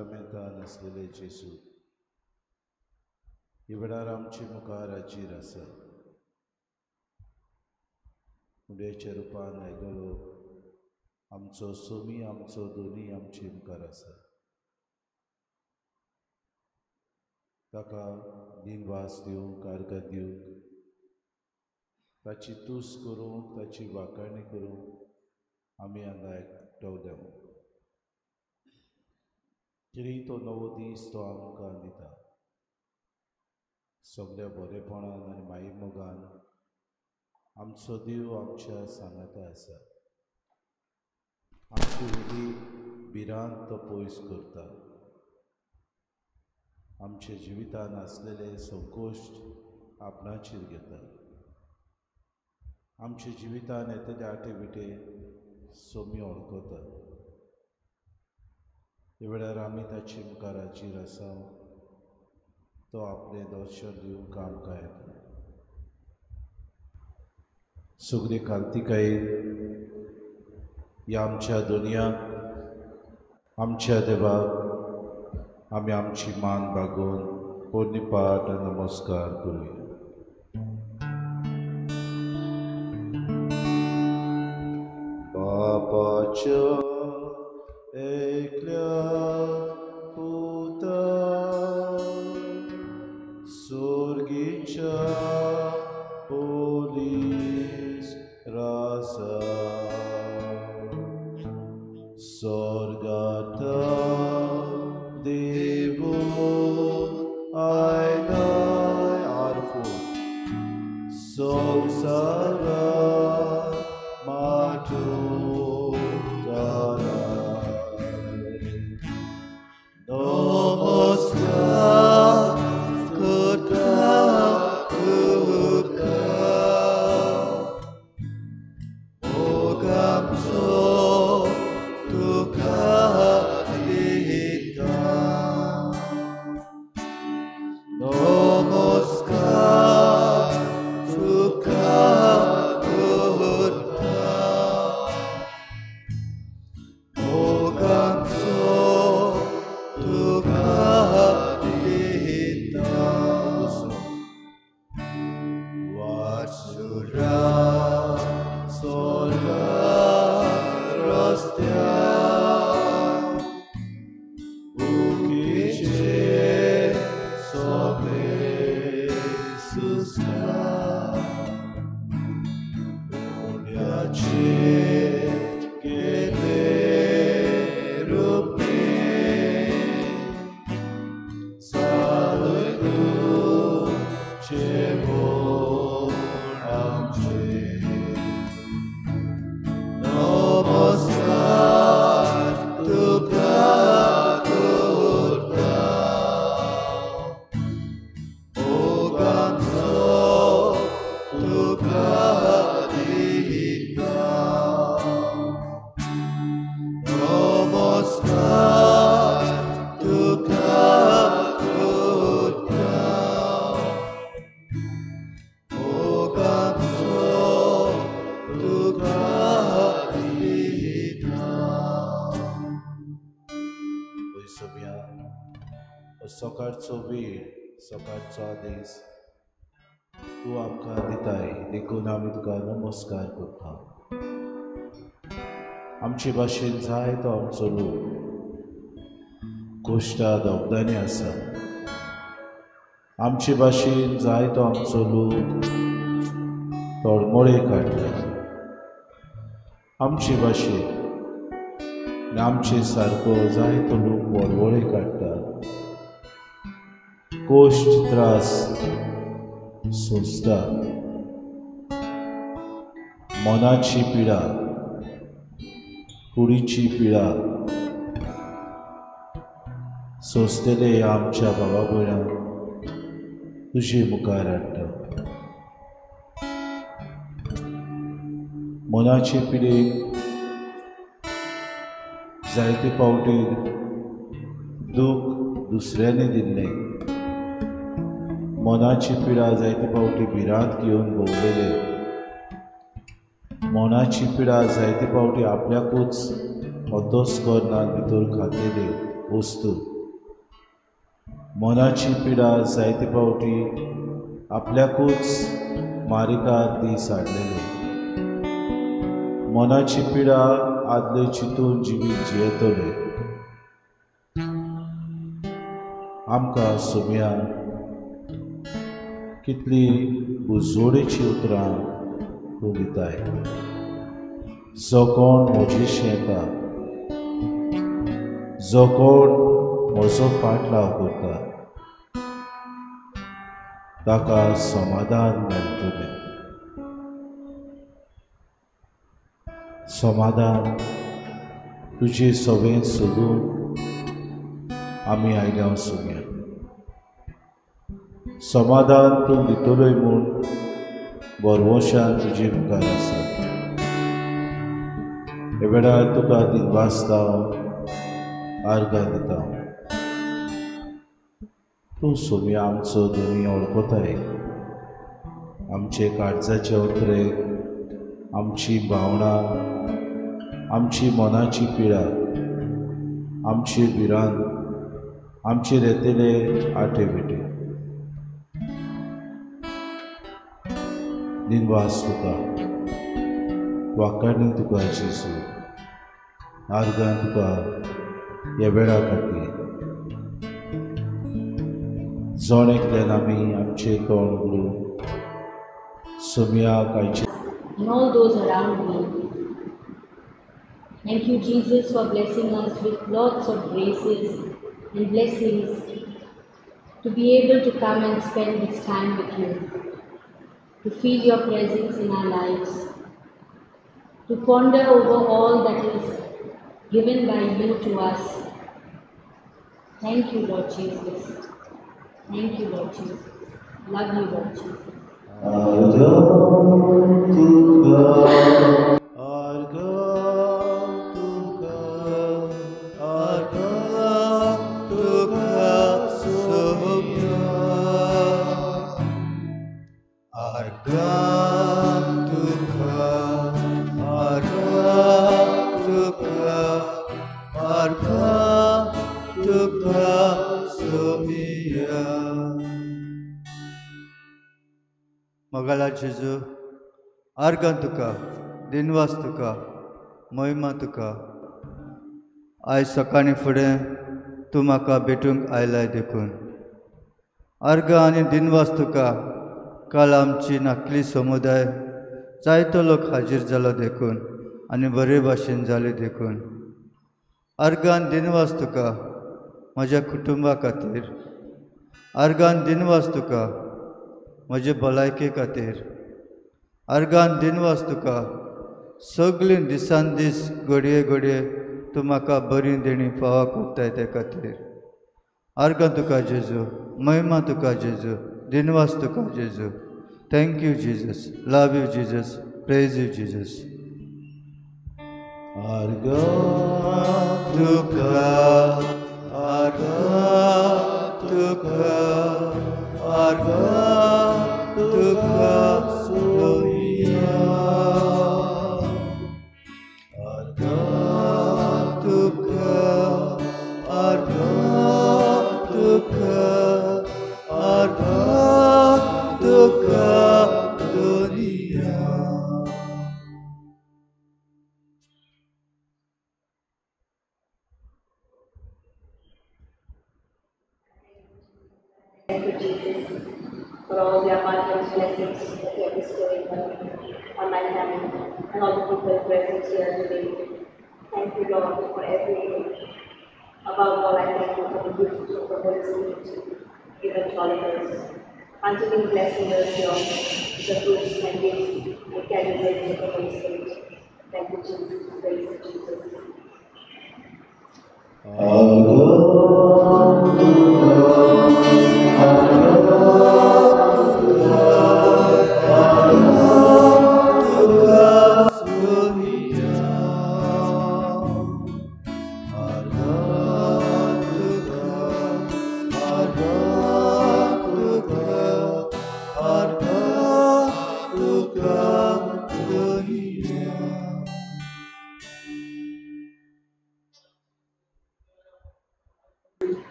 साक्रामेंतान आसलेले जेजू, ही वेळार आमची मुखार हाजीर आसा. मुडेच्या रुपान आयिल्लो आमचो सोमी, आमचो दोनी आमचे मुखार आसा. ताका दिनवास दिवंक, आर्गां दिवंक, ताची तूस करूंक, ताची वाखाणणी करूंक आमी हांगा एकठांय. तरी तो नवो दीस तो आमकां दिता. सगळ्या बरेपणान आनी माई मोगान आमचो देव आमच्या सांगाता आसा. आमची उडी भिरांत तो पयस करता. आमच्या जिवितान आसलेले संकोश्ट आपणाचेर घेता. आमच्या जिवितान येतले आटे बिटे सोमी वळखता. हे वेळार आमी ताचे मुखार हाजीर आसा. तो आपले दर्शन दिवंक आमकां येता. सगळे क्रांतिकाये ह्या आमच्या दुनियाक आमच्या देवाक आमी आमची मान बागोवन पोरनिपाट नमस्कार करूया. बापाच्या एकल्या पुता सुर्गीच्या पोलीस राजा स्वर्गात देव आयलाय आरफून संवसारात माठून घालाय. नमस्कार करता करता मोग आमचो तुका दिता. नमस्कार तुका करता मोग आमचो तुका दिता. वासुरा स्वर्गार रस्त्यार भुकेचे सोबे सुस्ता. पुण्याचे गेले रुपे चालूचे बोल आमचे. नमस्कार तुका करता मोग आमचो तुका दिता. नमस्कार तुका करता मोग आमचो तुका दिता. पळय सोम्या, हो सकाळचो वेळ, सकाळचो आदेश तूं आमकां दिताय, देखून आमी तुका नमस्कार करता. आमचे भाशेन जाय तो आमचो लोक कोश्टांत दोगदानी आसा. आमचे भाशेन जाय तो आमचो लोक तळमळे काडटा. आमचे भाशेन आमचे सारको जाय तो लोक वळवळे काडटा. कोश्ट त्रास सोंसता. मनाची पिडा, कुडीची पिडा सोंसतले ह्या आमच्या भावा भयणांक तुजे मुखार हाडटा. मनाचे पिडेक जायते पावटी दूख दुसऱ्यांनी दिल्लें. मनाची पिडा जायते पावटी भिरांत घेवन भोंवलेले. मनाची पिडा जायते पावटी आपल्याकूच अतोस करनात भितर खातेले. वस्तू मनाची पिडा जायते पावटी आपल्याकूच मारिकात दीस हाडलेले मनाची पिडा आदले चिंतून जिवीत जियेतले आमकां सुम्या कितली उजोडेची उतरां तूं दिताय जो कोण म्हजेशी येता जो कोण म्हजो फाटलाव करता ताका समाधान मेळटलें समाधान तुजे सवें सोदून आमी आयल्या सुम्या समाधान तूं दितलोय म्हूण बरवशान तुजे मुखार आसा हे वेळार तुका दिनवासता आर्गां दिता तूं सुम्या आमचो दोनी वळखताय आमचे काळजाचे उतरे आमची भावना आमची मनाची पिडा आमची भिरांत आमचे रेतेले आटे बिटे दिनवास तुका वाकाणी तुका जेजू आर्गां तुका ह्या वेळा खातीर जण एकल्यान आमी आमचे तोंड उगडून सुम्या कायचे and all those around me. Thank you, Jesus, for blessing us with lots of graces and blessings to be able to come and spend this time with you, to feel your presence in our lives, to ponder over all that is given by you to us. Thank you, Lord Jesus. Thank you, Lord Jesus. Love you, Lord Jesus. मोगाला जेजू आर्गां तुका दिनवास तुका महिमा तुका आयज सकाळी फुडें तूं म्हाका भेटूंक आयलाय देखून आर्गां आनी दिनवास तुका काल आमची नाकली समुदाय जायतो लोक हाजीर जालो देखून आनी बरे भाशेन जाले देखून आर्गां दिनवास तुका म्हज्या कुटुंबा खातीर आर्गां दिनवास तुका म्हजे भलायके खातीर आर्गां दिनवास तुका सगळीं दिसान दीस घडये घडये तूं म्हाका बरी देणी फावा कोत्ताय ते खातीर आर्गां तुका जेजू महिमा तुका जेजू दिनवास तुका जेजू thank you Jesus love you Jesus praise you Jesus आर्गां तुका तुका तुका सोया तुका तुका दुनिया Thank you, Jesus, for all the abundant blessings that you are bestowing on my family and all the people present here today. Thank you, Lord, for everything. Above all, I thank you for the gift of the Holy Spirit given to all of us. Continue blessing us, Lord, with the fruits and gifts and candidates of the Holy Spirit. Thank you, Jesus. Praise you, Jesus.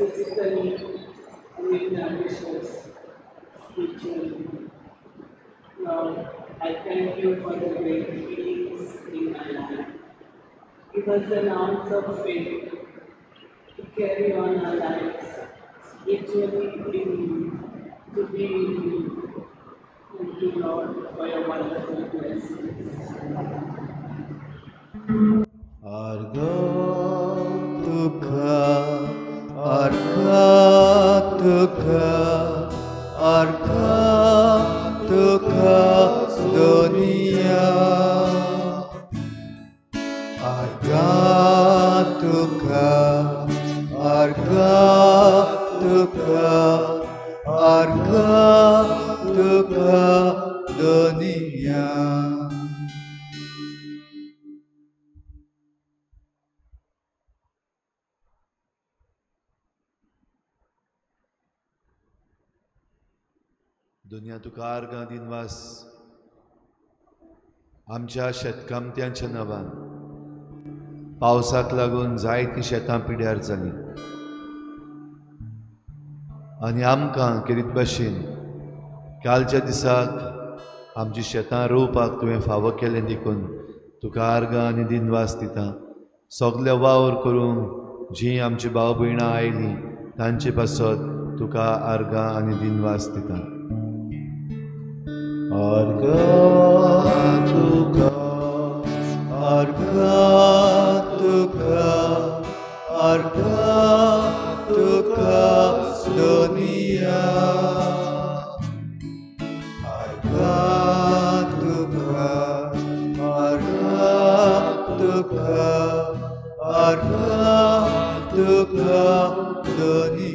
physically, we nourish us spiritually. Lord, I thank you for the great healings in my life. Give us an ounce of faith to carry on our lives spiritually in you, to be in you. Thank you, Lord, for your wonderful blessings. Arga Tukha, Arka Tukha, Arka Tukha Dunia, Arka Tukha, Arka Tukha, Arka Tukha Dunia. दुनिया तुका आर्गां दिनवास आमच्या शेतकामत्यांच्या नवान पावसाक लागून जायतीं शेतां पिड्यार जालीं आनी आमकां केरीत भाशेन कालच्या दिसाक आमची शेतां रोवपाक तुवें फावो केलें देखून तुका आर्गां आनी दिनवास दिता सगळे वावर करूंक जीं आमची भाव भयणां आयलीं तांचे पासत तुका आर्गां आनी दिनवास दिता Arga Tukha, Arka Tukha, Arka Tukha Dunia, Arka Tukha, Arka Tukha, Arka Tukha Dunia.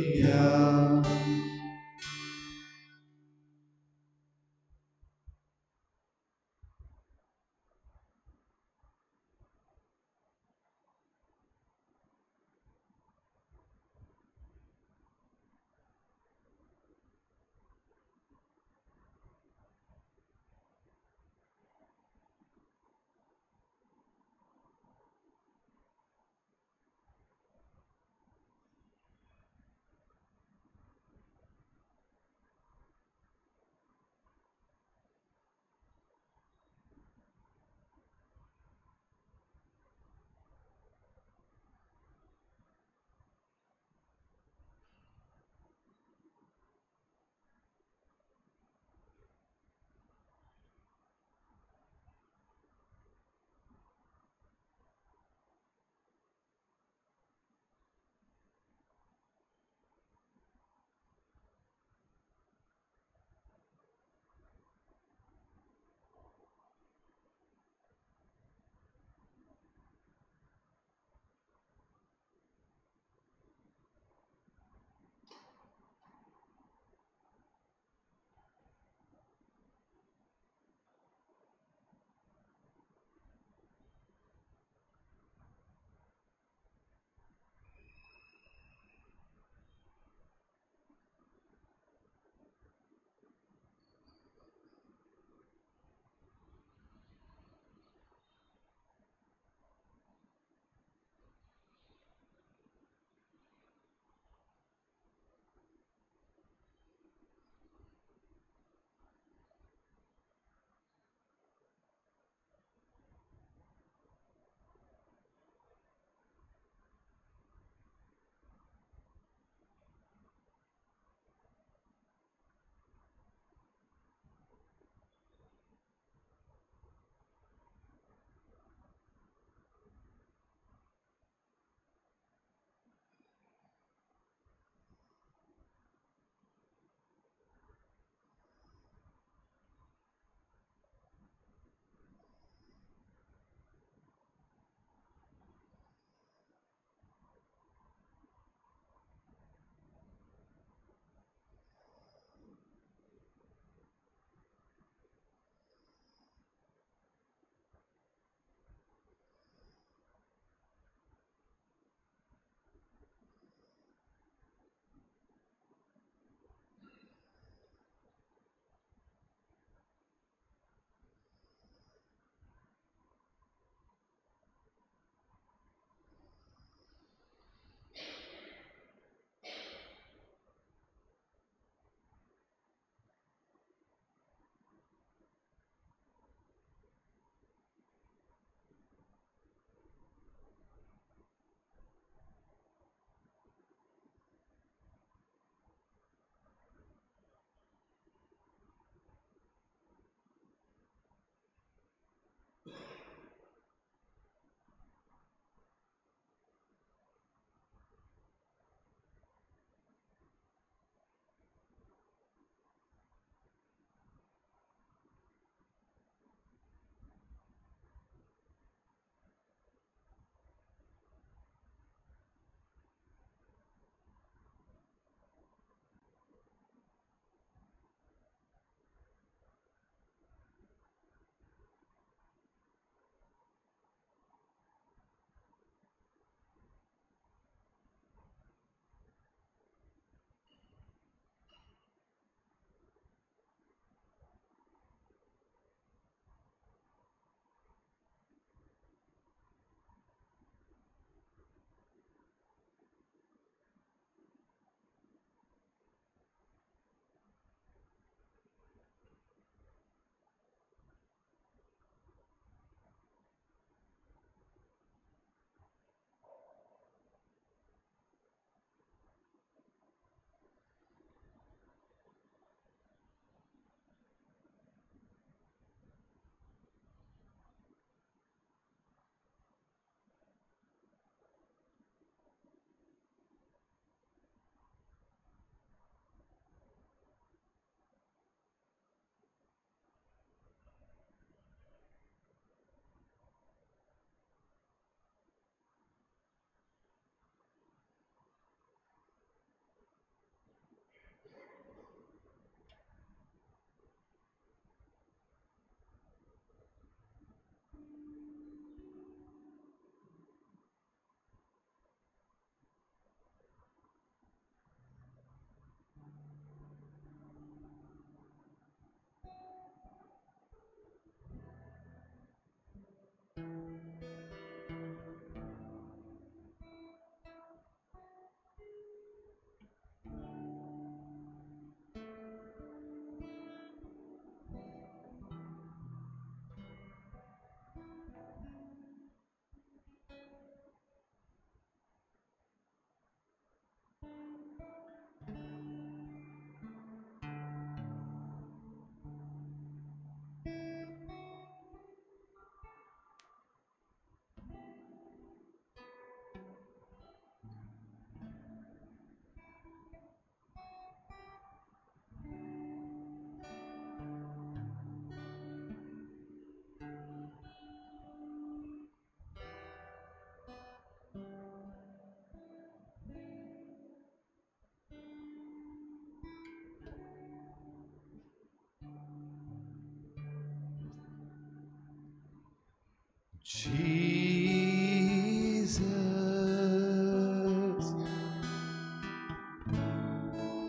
Jesus,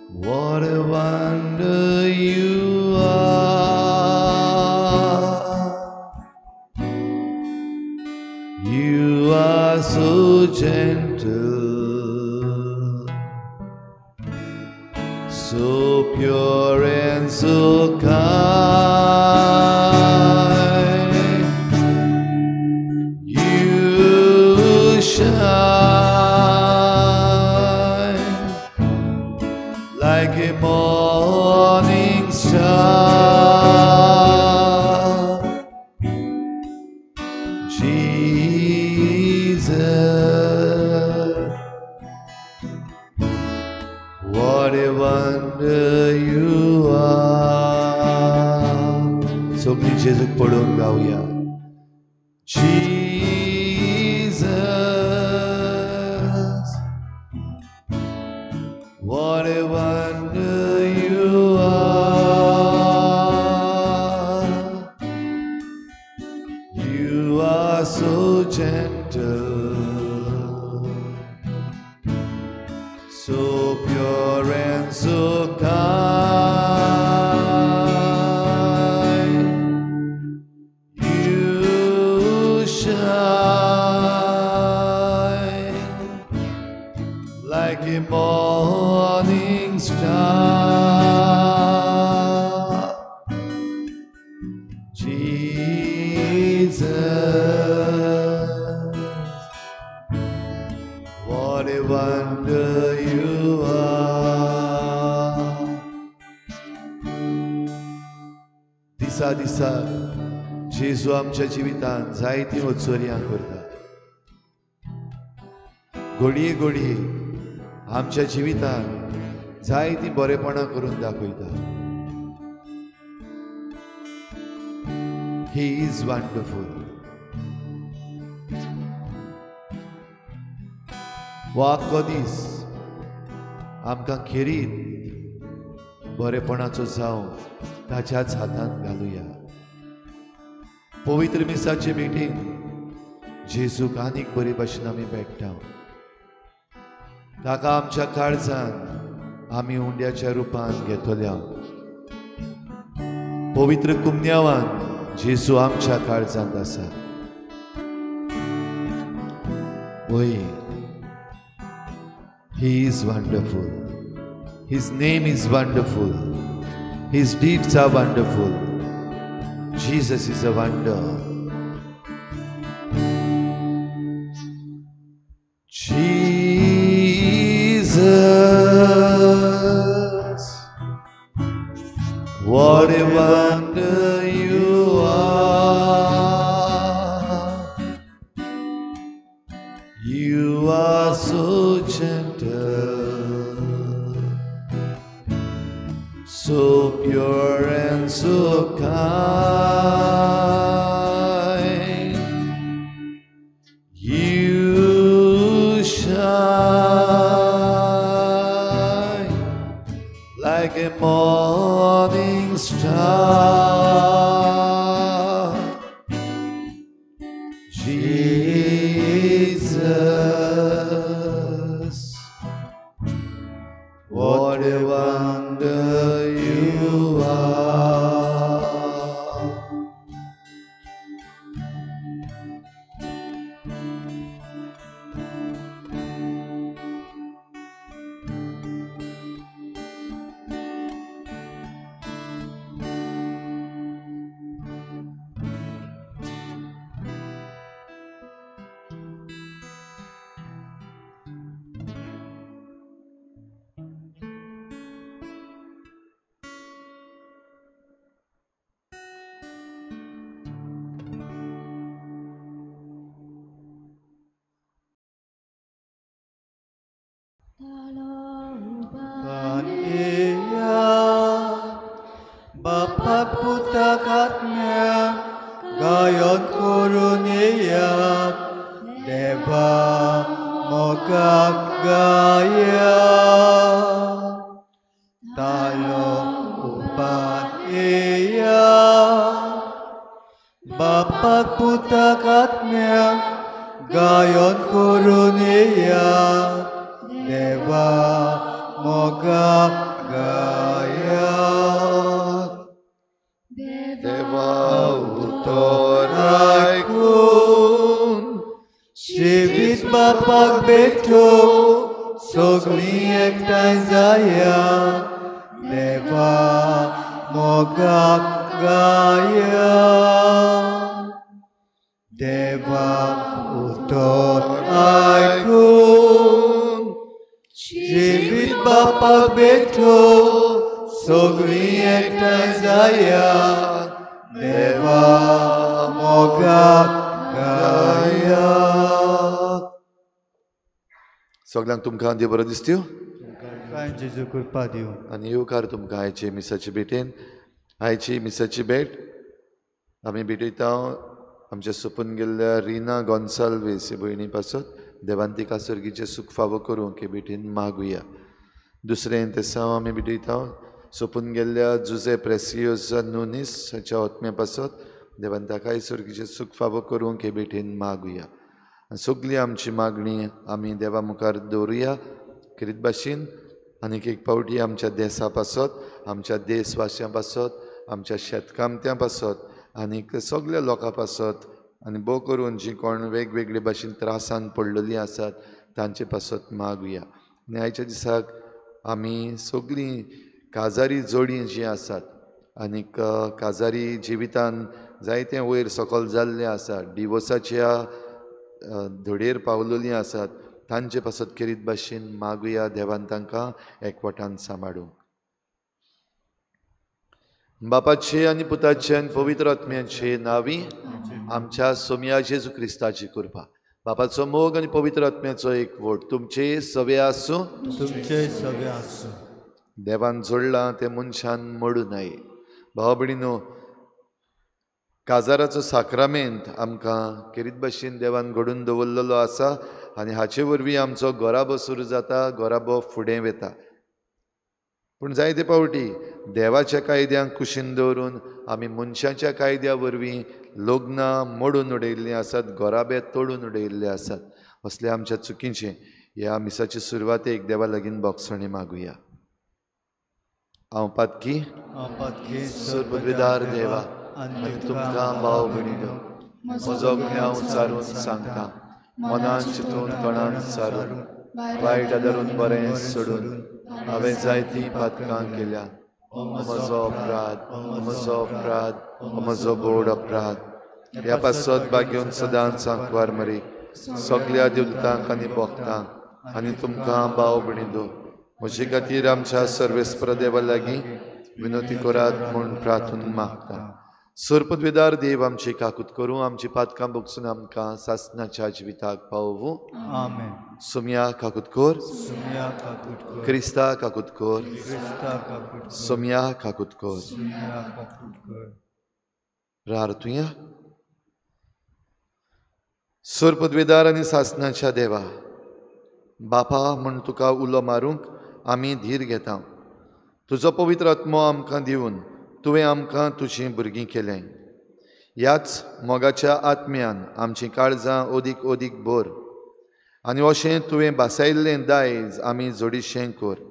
what a wonder you are. You are so gentle, so pure and so kind. You shine like a morning star. Jesus, what a wonder you are. सगळी जेजूक पडून गाऊया. Jesus, what a wonder you are. You are so gentle, so pure and so kind. You shine like a morning star. Jesus, what a wonder you are. दिसा दिसा जेजू आमच्या जिवितांत जायती उत्सोरियां करता. घडये घडये आमच्या जिवितांत जायती बरेपणां करून दाखयता. He is wonderful. वो आख्खो दीस आमकां खेरीत बरेपणाचो जावं ताच्याच हातांत घालुया. पवित्र मिसाचे भेटीन जेजूक आनीक बरे भाशेन आमी भेटटा. ताका आमच्या काळजांत आमी उंड्याच्या रुपान घेतल्या. पवित्र कुमन्यावान जेजू आमच्या काळजांत आसा. वय, He is wonderful. His name is wonderful. His deeds are wonderful. Jesus is a wonder. Jesus, what a wonder you are. You are so gentle, so pure and so kind. You shine like a morning star. Jesus, what a wonder you are. बापाक पुताक आत्म्याक गायन करून येया देवा मोगाक गायात देवा उतर आयकून जिवीत बापाक भेटो सगळीं एकठांय जाया देवा मोगाक गाया देवा उतर आयकून जिवीत बापाक भेटो सगळीं एकठांय जाया देवा मोगाक गाया सगळ्यांक तुमकां देव बरो दिसत्यो काय जेजू कृपा दिवं आनी येवकार तुमकां आयचे मिसाचे भेटेन आयची मिसाची भेट आमी भेटयता आमच्या सोपून गेल्ल्या रिना गॉन्साल्वेस हे भयणी पासत देवान तिका सर्गीचे सूख फावो करूंक हे भेटेन मागुया दुसरें तेसांव आमी भेटयता सोपून गेल्ल्या जुजे प्रेसियोस नुनीस हाच्या आत्म्या पासत देवान ताकाय सर्गीचे सूख फावो करूंक हे भेटेन मागुया सगळी आमची मागणी आमी देवा मुखार दवरुया करीत भाशेन आनीक एक पावटी आमच्या देशा पासत आमच्या देशवासियां पासत आमच्या शेतकामत्यां पासत आनीक सगळ्या लोकां पासत आनी भोव करून जीं कोण वेगवेगळे भाशेन त्रासान पडलेलीं आसात तांचे पासत मागुया आनी आयच्या दिसाक आमी सगळीं काजारी जोडीं जीं आसात आनीक काजारी जिवितान जायते वयर सकयल जाल्लें आसा डिवोर्साच्या धडेर पावलेलीं आसात तांचे पासत करीत भाशेन मागुया देवान तांकां एकवटान सांबाळूंक बापाचे आनी पुताचे आनी पवित्र आत्म्याचे नांवी आमच्या सोम्या जेजू क्रिस्ताची कृपा बापाचो मोग आनी पवित्र आत्म्याचो एकवट तुमचे सवे आसूं तुमचे सगळे आसूं देवान जोडलां तें मनशान मोडूं नये भाव भयणीनो काजाराचो साक्रामेंत आमकां करीत भाशेन देवान घडोवन दवरलेलो आसा आनी हाचे वरवीं आमचो गोराबो सुरू जाता गोराबो फुडें वेता पूण जायते पावटी देवाच्या कायद्यांक कुशीन दवरून आमी मनशाच्या कायद्या वरवीं लग्नां मोडून उडयल्लीं आसात गोराबे तोडून उडयल्ले आसात असले आमच्या चुकीचें ह्या मिसाचे सुरवातेक देवा लागीं बोगसणी मागुया हांव पातकी सुरपदविदार देवा आनी तुमकां भाव भयणीनो म्हजो गुन्यांव चारून सांगता मनान चिंतून तोंडान सारून वायट आदारून बरें सोडून हांवें जायतीं पातकां केल्या म्हजो अपराध म्हजो गोड अपराध ह्या पासत बागेवन सदांच सांकवार मरी सगळ्या देवतांक आनी भक्तांक आनी तुमकां भाव भयणीनो म्हजे खातीर आमच्या सर्वेस्पर देवा लागीं विनोती करात म्हूण प्रार्थून मागता सुरपदविदार देव आमची काकूत करूं आमची पातकां भोगसून आमकां सासणाच्या जिविताक पावूं आमेन सोम्या काकूत कोर सोम्या काकूट कर क्रिस्ता काकूत कोर क्रिस्ता काकूट कर सोम्या काकूत कोर सोम्या काकूट कर प्रार्थुया सुरपदविदार आनी सासणाच्या देवा बापा म्हूण तुका उलो मारूंक आमी धीर घेता तुजो पवित्र आत्मो आमकां दिवन तुवें आमकां तुजीं भुरगीं केलें ह्याच मोगाच्या आत्म्यान आमचीं काळजां ओदीक ओदीक भर आनी अशें तुवें भासायिल्लें दायज आमी जोडिशें कर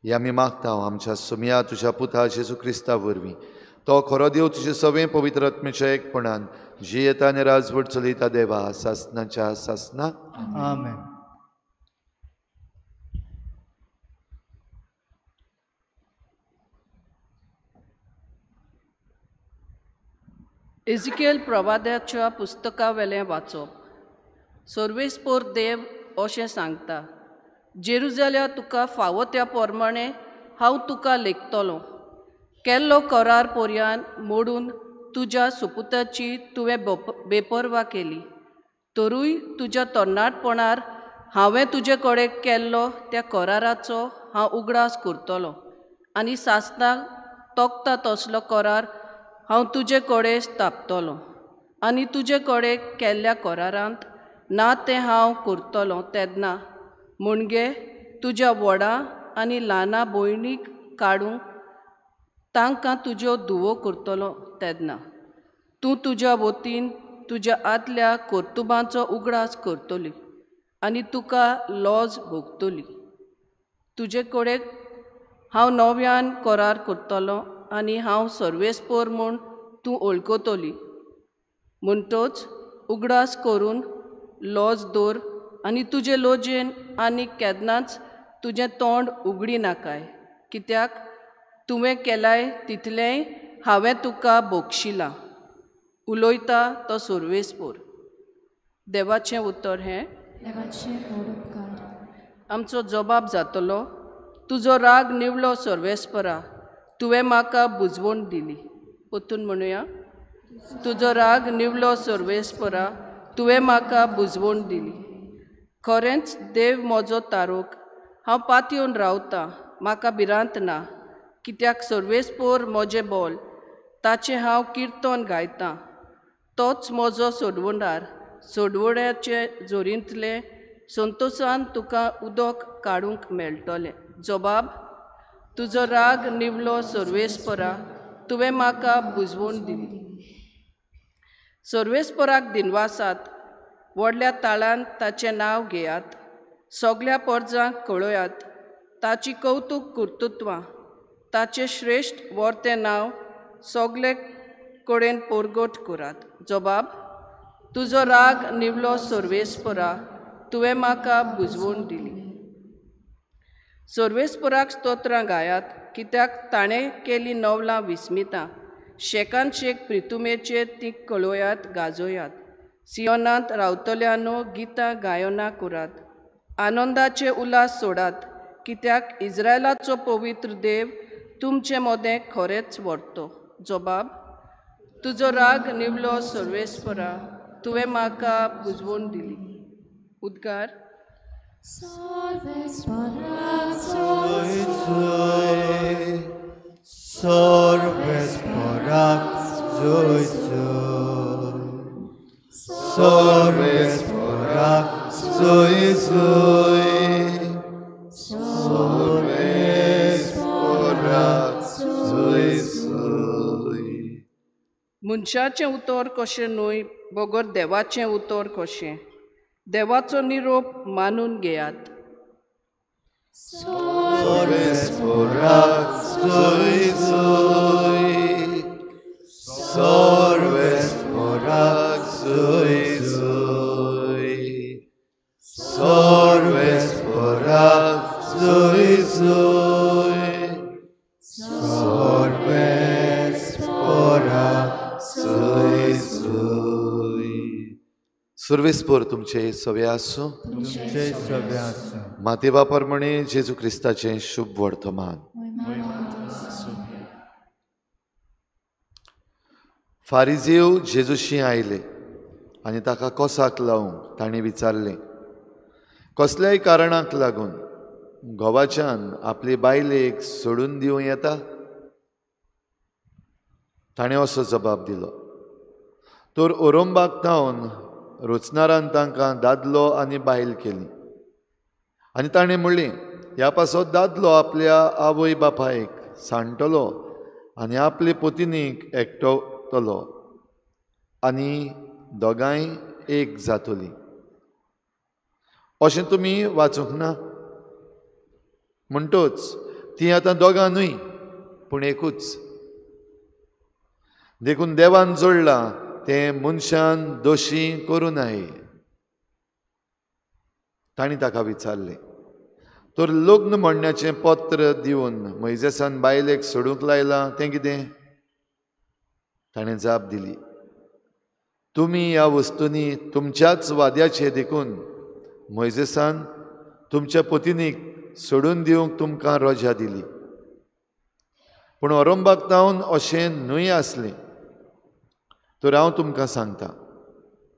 हें आमी मागता आमच्या सोम्या तुज्या पुता जेजू क्रिस्ता वरवीं तो खरो देव तुजे सवें पवित्र आत्म्याच्या एकपणान जी येता आनी राजवट चलयता देवा सासणाच्या सासना आमेन इजिकेल प्रवाद्याच्या पुस्तका वेलें वाचप सर्वेस्पोर देव अशें सांगता जेरुजाल्या तुका फावो त्या प्रमाणें हांव तुका लेखतलों केल्लो करार पर्यान मोडून तुज्या सुपुताची तुवें बेपरवा केली तरूय तुज्या तरणाटपणार हांवें तुजे कडेन केल्लो त्या कराराचो हांव उगडास करतलों आनी सासणाक तोखता तसलो करार हांव तुजे कडेन स्थापतलों आनी तुजे कडेन केल्ल्या करारांत ना तें हांव करतलों तेन्ना म्हणजे तुज्या व्हडा आनी ल्हाना भयणीक काडूंक तांकां तुज्यो धुवो करतलो तेन्ना तूं तुज्या वतीन तुज्या आदल्या कर्तुबांचो उगडास करतली आनी तुका लॉज भोगतली. तुजे कडेन हांव नव्यान करार करतलों आनी हांव सर्वेस्पर म्हूण तूं वळखतली. म्हणटच उगडास करून लॉज दवर आनी तुजे लोजयेन आनी केन्नाच तुजें तोंड उगडी नाकाय, कित्याक तुवें केलाय तितलेंय हांवें तुका भोगशिलां. उलोयता तो सर्वेस्पर. देवाचें उतर हें. आमचो जबाब जातलो, तुजो राग निवलो सर्वेस्परा, तुवें म्हाका बुजवण दिली. परतून म्हणुया, तुजो राग निवलो सर्वेस्परा, तुवें म्हाका बुजवण दिली. खरेंच देव म्हजो तारोक, हांव पातयेवन रावतां, म्हाका भिरांत ना, कित्याक सर्वेस्पर म्हजें बोल, ताचें हांव किर्तन गायतां. तोच म्हजो सोडवणार, सोडवण्याचे जोरींतले संतोशान तुका उदक काडूंक मेळटलें. जबाब, तुजो राग निवलो सर्वेस्परा, तुवें म्हाका बुजवण दिली. सर्वेस्पराक दिनवासात, व्हडल्या ताळान ताचें नांव घेयात, सगळ्या परजांक कळयात, ताची कौतूक कर्तुत्वां, ताचें श्रेश्ठ व्हरतें नांव सगळे कडेन परगट करात. जबाब, तुजो राग निवलो सर्वेस्परा, तुवें म्हाका बुजवण दिली. सर्वेस्पराक स्तोत्रां गायात, कित्याक ताणें केली नवलां विस्मितां. शेकान शेक प्रितुमेचेर ती कळयात, गाजोयात. सियोनांत रावतल्यांनो गितां गायना करात. आनंदाचे उलास सोडात, कित्याक इस्रायलाचो पवित्र देव तुमचे मोदें खरेंच व्हरतो. जबाब, तुजो राग निवलो सर्वेस्परा, तुवें म्हाका बुजवण दिली. उद्गार. सर्वेस्पराक जोय जोय, सर्वेस्पराक जोय जोय, सर्वेस्पराक जोय जोय, सर्वेस्पराक जोय जोय. मनशाचें उतर कशें न्हय, बगर देवाचें उतर कशें. देवाचो निरोप मानून घेयात. सर्वेस्पराक जोय जोय, सर्वेस्पराक जोय जोय, सर्वेस्पराक जोय जोय, सर्वेस्पराक जोय जोय. सर्वेस्पर तुमचे सवे आसूं. तुमचे सवे आसूं. मातेवा प्रमाणे जेजू क्रिस्ताचें शुभ वर्तमान. फारिजेव जेजूशी आयले आनी ताका कोसाक लावंक ताणें विचारलें, कसल्याय कारणाक लागून घोवाच्यान आपली बायलेक सोडून दिवं येता? ताणें असो जबाब दिलो, तर ओरोंबाक थावन रोचणारान तांकां दादलो आनी बायल केली. आनी ताणें म्हणलें, ह्या पासत दादलो आपल्या आवय बापायक सांडटलो आनी आपले पत्नीक एकटवतलो आनी दोगांय एक जातली. अशें तुमी वाचूंक ना? म्हणटच तीं आतां दोगां न्हय पूण एकूच. देखून देवान जोडलां तें मनशान दोशी करूं नये. तांणी ताका विचारलें, तर लग्न म्हणण्याचें पत्र दिवन मोइजेसान बायलेक सोडूंक लायलां तें कितें? ताणें जाप दिली, तुमी ह्या वस्तूंनी तुमच्याच वाद्याचें देखून मोइजेसान तुमच्या पत्नीक सोडून दिवंक तुमकां रजा दिली. पूण ओरोंबाक थावन अशें न्हय आसलें. तर हांव तुमकां सांगतां,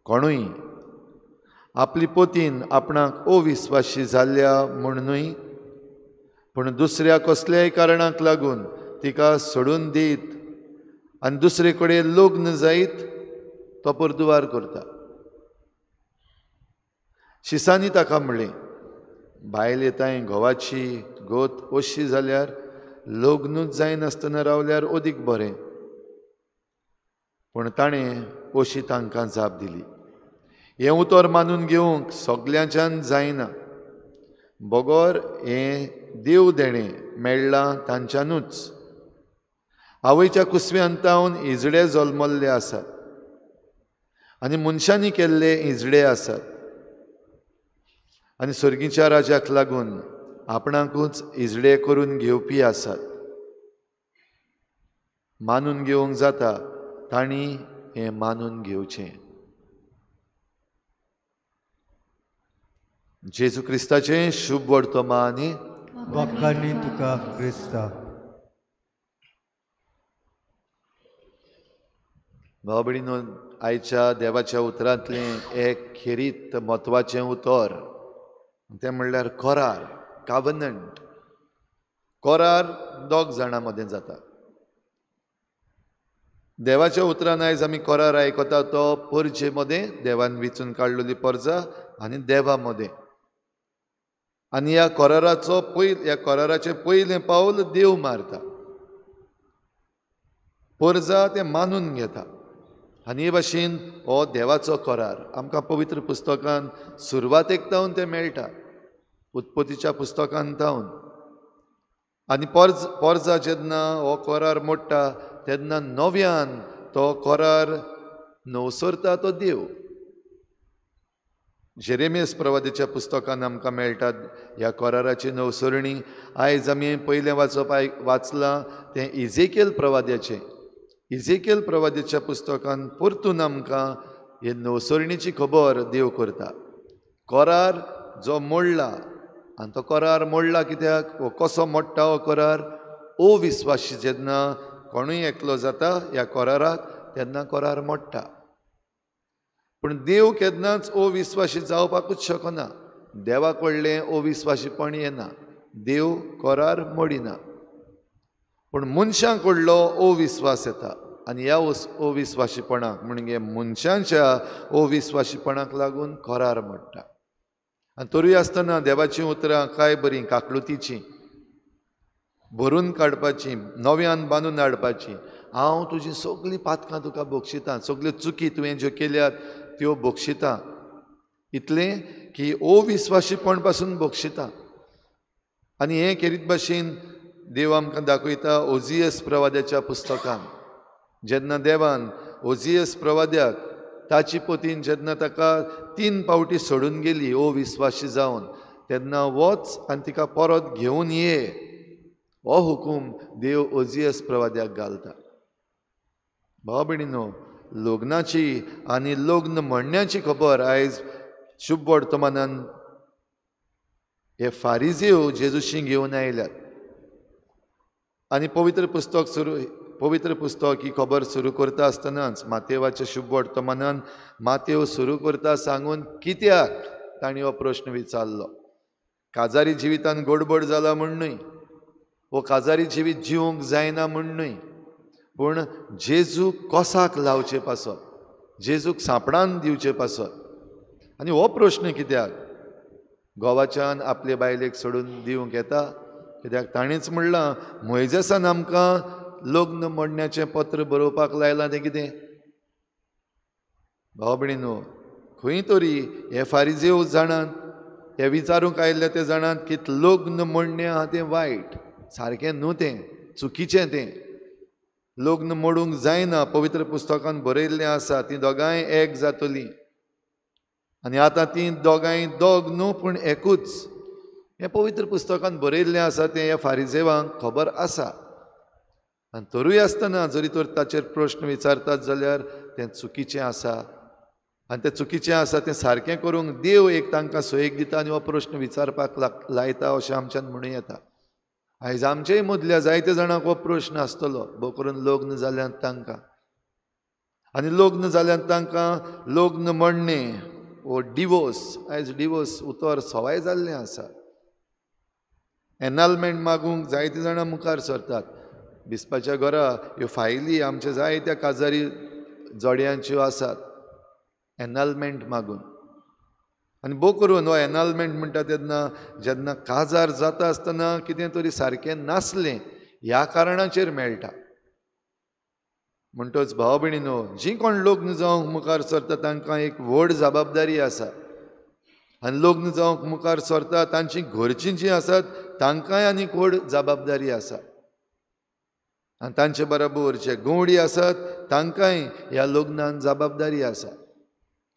कोणूय आपली पतीन आपणाक अविस्वाशी जाल्ल्या म्हूण न्हय, पूण दुसऱ्या कसल्याय कारणाक लागून तिका सोडून दीत आनी दुसरे कडेन लग्न जायत तो परदुवार करता. शिसांनी ताका म्हणलें, बायल येताय घोवाची गोत अशी जाल्यार लग्नूच जायनासतना रावल्यार अदीक बरें. पूण ताणें अशी तांकां जाप दिली, हें उतर मानून घेवंक सगल्यांच्यान जायना. बोगोर हें देव देणें मेळ्ळां तांच्यानूच. आवयच्या कुसव्यांतावन इजडे जल्मल्ले आसात आनी मनशांनी केल्ले इजडे आसात, आनी सर्गीच्या राजाक लागून आपणाकूच इजडे करून घेवपी आसात. मानून घेवंक जाता तांणी हें मानून घेवचें. जेजू क्रिस्ताचें शुभ वर्तमान. वखाणी तुका क्रिस्ता. भाव भयणीनो, आयच्या देवाच्या उतरांतलें एक खेरीत म्हत्वाचें उतर तें म्हणल्यार करार, कावनंट. करार दोग जाणां मदें जाता. देवाच्या उतरान आयज आमी करार आयकता तो परजे मदें, देवान वेंचून काडलेली परजा आनी देवा मदें. आनी ह्या कराराचें पयलें पावल देव मारता. परजा तें मानून घेता. आनी हे भाशेन हो देवाचो करार आमकां पवित्र पुस्तकान सुरवातेक तावन तें मेळटा, उत्पत्तीच्या पुस्तकान तावन. आनी परजा जेन्ना हो करार मोडटा तेन्ना नव्यान तो करार नवसरता तो देव. जेरेमियस प्रवादीच्या पुस्तकान आमकां मेळटात ह्या कराराची नवसरणी. आयज आमी पयलें वाचलां तें इजेकिएल प्रवाद्याचें. इजेकिएल प्रवादीच्या पुस्तकान परतून आमकां हे नवसरणीची खबर देव करता. करार जो मोडला, आनी तो करार मोडला कित्याक, वो कसो मोडटा हो करार? अविस्वासी जेन्ना कोणूय एकलो जाता ह्या कराराक तेन्ना करार मोडटा. पूण देव केन्नाच अविस्वासी जावपाकूच शकना. देवाक व्हडलें अविस्वासीपण येना, देव करार मोडिना. पूण मनशांक व्हडलो अविस्वास येता आनी ह्या अविस्वासीपणाक म्हणजे मनशांच्या अविस्वासीपणाक लागून करार मोडटा. आनी तरूय आसतना देवाचीं उतरां काय बरीं काकलुतीचीं, भरून काडपाचीं, नव्यान बांदून हाडपाचीं. हांव तुजीं सगलीं पातकां तुका बक्षितां, सगल्यो चुकी तुवें ज्यो केल्यात त्यो बक्षितां. इतलें की अविस्वासीपण पासून बक्षितां. आनी हें खेरीत भाशेन देव आमकां दाखयता ओजियस प्रवाद्याच्या पुस्तकान. जेन्ना देवान ओजियस प्रवाद्याक ताची पतीन जेन्ना ताका 3 फावटी सोडून गेली अविस्वासी जावन, तेन्ना वच आनी तिका परत घेवन ये हो हुकूम देव ओजियस प्रवाद्याक घालता. भाव भयणीनो, लग्नाची आनी लग्न म्हणण्याची खबर आयज शुभ वर्तमानान हे फारिझेव जेजूशी घेवन आयल्यात. आनी पवित्र पुस्तक ही खबर सुरू करता आसतनाच मातेवाच्या शुभ वर्तमानान मातेव सुरू करता सांगून कित्याक तांणी हो प्रश्न विचारलो. काजारी जिवितान गडबड जाला म्हूण न्हय, वो काजारी जिवीत जिवंक जायना म्हूण न्हय, पूण जेजूक कोसाक लावचे पासत, जेजूक सांपडान दिवचे पासत. आनी हो प्रश्न कित्याक? घोवाच्यान आपले बायलेक सोडून दिवंक येता कित्याक ताणींच म्हणलां मोइजेसान आमकां लग्न मोडण्याचें पत्र बरोवपाक लायलां तें कितें? भाव भयणीनो, खंय तरी हे फारिझेव जाणात, हे विचारूंक आयिल्ले ते जाणात की लग्न मोडणें आहा तें वायट, सारकें न्हू तें, चुकीचें तें. लग्न मोडूंक जायना. पवित्र पुस्तकान बरयल्लें आसा तीं दोगांय एक जातलीं. आनी आतां तीं दोगांय दोग न्हू पूण एकूच. हें पवित्र पुस्तकान बरयल्लें आसा तें ह्या फारिझेवांक खबर आसा. आनी तरूय आसतना जरी तर ताचेर प्रश्न विचारतात जाल्यार तें चुकीचें आसा. आनी तें चुकीचें आसा तें सारकें करूंक देव एक तांकां सयेक दिता आनी हो प्रश्न विचारपाक लायता अशें आमच्यान म्हणूं येता. आयज आमचेय मदल्या जायते जाणांक हो प्रश्न आसतलो, भोव करून लग्न जाल्यांत तांकां. आनी लग्न जाल्यांत तांकां लग्न मोडणें वो डिवोर्स, आयज डिवोर्स उतर सवाय जाल्लें आसा. एनालमेंट मागूंक जायते जाणां मुखार सरतात. बिस्पाच्या घरा ह्यो फायली आमच्या जायत्या काजारी जोड्यांच्यो आसात एनालमेंट मागून. आनी भोव करून हो एनालमेंट म्हणटा तेन्ना जेन्ना काजार जाता आसतना कितें तरी सारकें नासलें ह्या कारणाचेर मेळटा. म्हणटच भाव भयणीनो, जी कोण लग्न जावंक मुखार सरता तांकां एक व्हड जबाबदारी आसा. आनी लग्न जावंक मुखार सरता तांची घरचीं जीं आसात तांकांय आनीक व्हड जबाबदारी आसा. आनी तांचे बरोबर जे गवंडी आसात तांकांय ह्या लग्नान जबाबदारी आसा.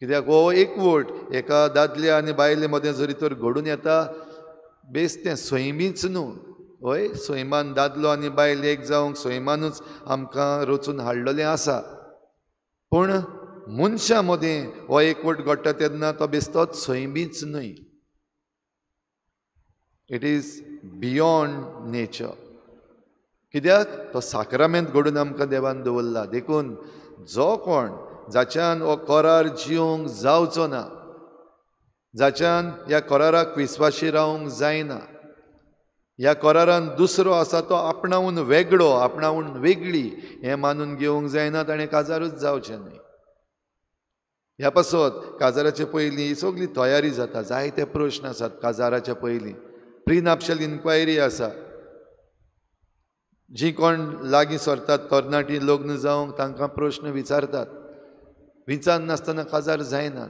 कित्याक हो एकवट एका दादल्या आनी बायले मदें जरी तर घडून येता, बेश्टें सैमीच न्हू, हय सैमान दादलो आनी बायल एक जावंक सैमानूच आमकां रचून हाडलेलें आसा. पूण मनशां मदें हो एकवट घडटा तेन्ना तो बेश्टोच सैमीच न्हय, इट इज बियॉन्ड नेचर. कित्याक तो साक्रामेंत घडून आमकां देवान दवरला. देखून जो कोण जाच्यान हो करार जिवंक जावचो ना, जाच्यान ह्या कराराक विस्वाशी रावंक जायना, ह्या करारान दुसरो आसा तो आपणावून वेगळो, आपणावून वेगळी हें मानून घेवंक जायना, ताणें काजारूच जावचें न्हय. ह्या पासत काजाराचे पयलीं सगळी तयारी जाता. जायते प्रश्न आसात काजाराच्या पयलीं. प्री नापशल इन्क्वायरी आसा. जी कोण लागीं सरतात तरणाटीं लग्न जावंक तांकां प्रश्न विचारतात. विचारनासतना काजार जायना.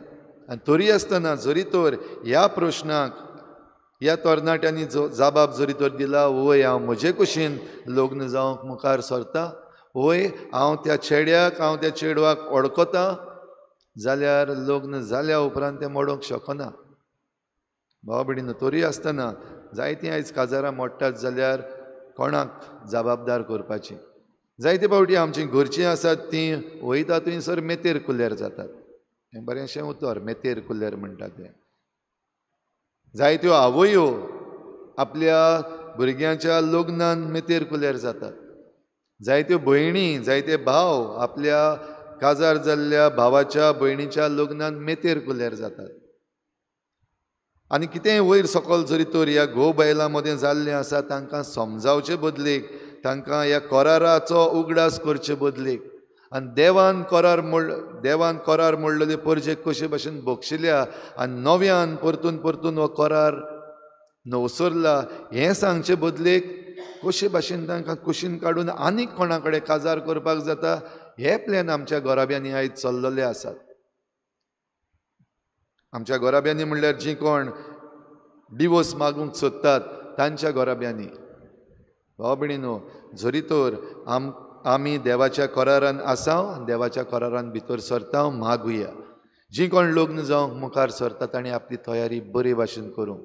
आनी तरी आसतना जरी तर ह्या प्रश्नाक ह्या तरणाट्यांनी जबाब जरी तर दिला, वय हांव म्हजे कुशीन लग्न जावंक मुखार सरता, वय हांव त्या चेड्याक हांव त्या चेडवाक वळखता, जाल्यार लग्न जाल्या उपरांत तें मोडोवंक शकना. भाव भयणीनो, तरी आसतना जायतीं आयज काजारां मोडटात जाल्यार कोणाक जबाबदार करपाची. जायते फावटी आमचीं घरचीं आसात तीं वयता थंयसर मेतेर कुलेर जातात. हें बरेंशें उतर, मेतेर कुलेर म्हणटा तें. जायत्यो आवयो आपल्या भुरग्यांच्या लग्नान मेतेर कुलेर जातात. जायत्यो भयणी, जायते भाव आपल्या काजार जाल्ल्या भावाच्या भयणीच्या लग्नान मेतेर कुलेर जातात. आनी कितेंय वयर सकयल जरी तर ह्या घोव बायलां मदें जाल्लें आसा तांकां समजावचे बदलेक, तांकां ह्या कराराचो उगडास करचे बदलेक आनी देवान करार मोडलेले परजेक कशे भाशेन बक्षिल्या आनी नव्यान परतून परतून हो करार नवसरला हें सांगचे बदलेक कशे भाशेन तांकां कुशीन काडून आनीक कोणा कडेन काजार करपाक जाता हे प्लॅन आमच्या गोराब्यांनी आयज चल्लेले आसात. आमच्या गोराब्यांनी म्हणल्यार जीं कोण डिवोर्स मागूंक सोदतात तांच्या गोराब्यांनी. भाव भयणीनो, जरी तर आमी देवाच्या करारान आसांव, देवाच्या करारान भितर सरता, मागुया. जीं कोण लग्न जावंक मुखार सरता ताणें आपली तयारी बरे भाशेन करूं.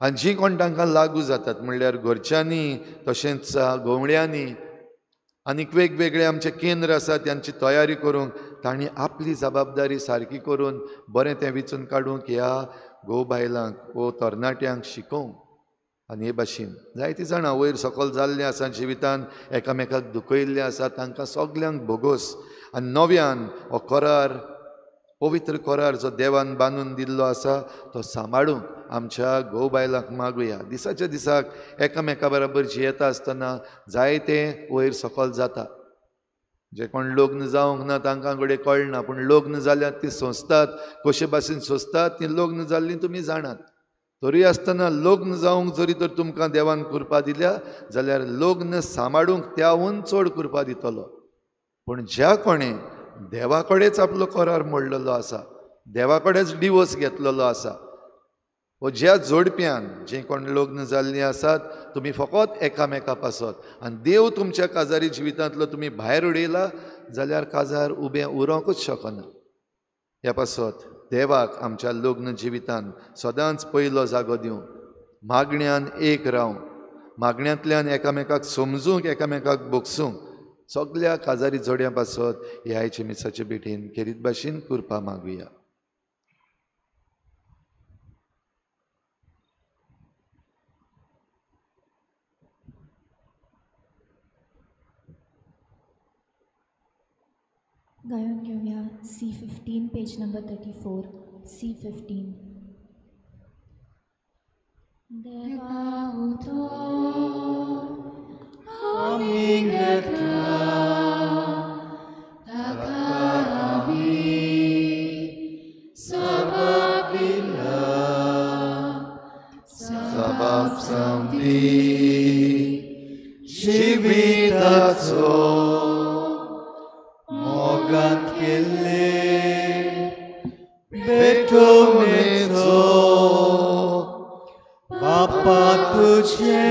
आनी जीं कोण तांकां लागू जातात म्हणल्यार घरच्यांनी, तशेंच गवंड्यांनी आनीक वेगवेगळे आमचे केंद्र आसात त्यांची तयारी करूंक तांणी आपली जबाबदारी सारकी करून बरें तें विचून काडूंक ह्या घोव बायलांक वो तरणाट्यांक शिकोवंक. आनी हे भाशेन जायतीं जाणां वयर सकयल जाल्लीं आसा, जिवितान एकामेकाक दुखयल्लीं आसा, तांकां सगल्यांक भोगोस आनी नव्यान हो करार, पवित्र करार जो देवान बांदून दिल्लो आसा तो सांबाळूंक आमच्या घोव बायलांक मागुया. दिसाच्या दिसाक एकामेका बरोबर जियेता आसतना जायते वयर सकयल जाता. जे कोण लग्न जावंक ना तांकां कडेन कळना, पूण लग्न जाल्यार तीं सोंसतात, कशे भाशेन सोंसतात तीं लग्न जाल्लीं तुमी जाणात. तरी आसतना लग्न जावंक जरी तर तुमकां देवान कृपा दिल्या जाल्यार लग्न सांबाळूंक त्याहून चड कृपा दितलो. पूण ज्या कोणें देवा कडेच आपलो करार मोडलेलो आसा, देवा कडेच डिवोर्स घेतलेलो आसा, व ज्या जोडप्यान जे कोण लग्न जाल्लीं आसात तुमी फकत एकामेका पासत आनी देव तुमच्या काजारी जिवितांतलो तुमी भायर उडयला जाल्यार काजार उबें उरोंकूच शकना. ह्या पासत देवाक आमच्या लग्न जिवितान सदांच पयलो जागो दिवं, मागण्यांत एक रावंक, मागण्यांतल्यान एकामेकाक समजूंक, एकामेकाक बोगसूंक सगल्या काजारी जोड्यां पासत ह्या आयचे मिसाचे भेटीन खेरीत भाशेन कृपा मागुया. गायन घेऊया C15 पेज नंबर 34. C15. देवा उठो आमी घेतला ताका आमी सबाब दिला, सबाब सांगपी जिविताचो आर्गान केल्ले बेटोनेचो बापा तुझे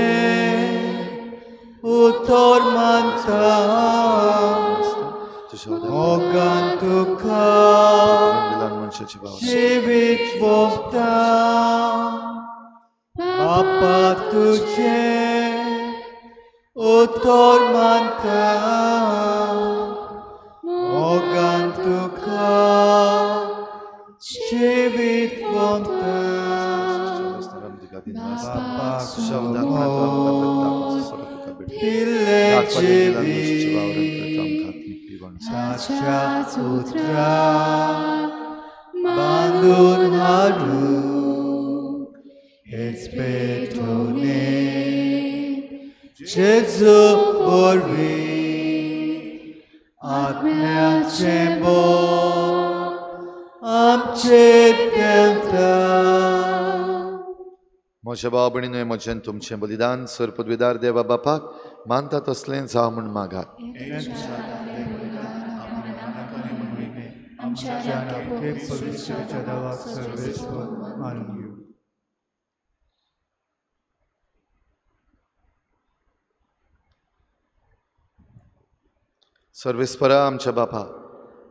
उतर मानता मोगान तुका जीवित भोगता बापा तुझे उतर मानता मोगान तुका जीवित भोगता Sacha Sutra Bandun Haru Espetone Jesu Borvi Atmea Chembo Amchet Delta म्हज्या भाव भयणीनो म्हजें तुमचें बलिदान सर्पद्विदार देवा बापाक मानता तसलें जावं म्हूण मागात. सर्वेस्परा आमच्या बापा,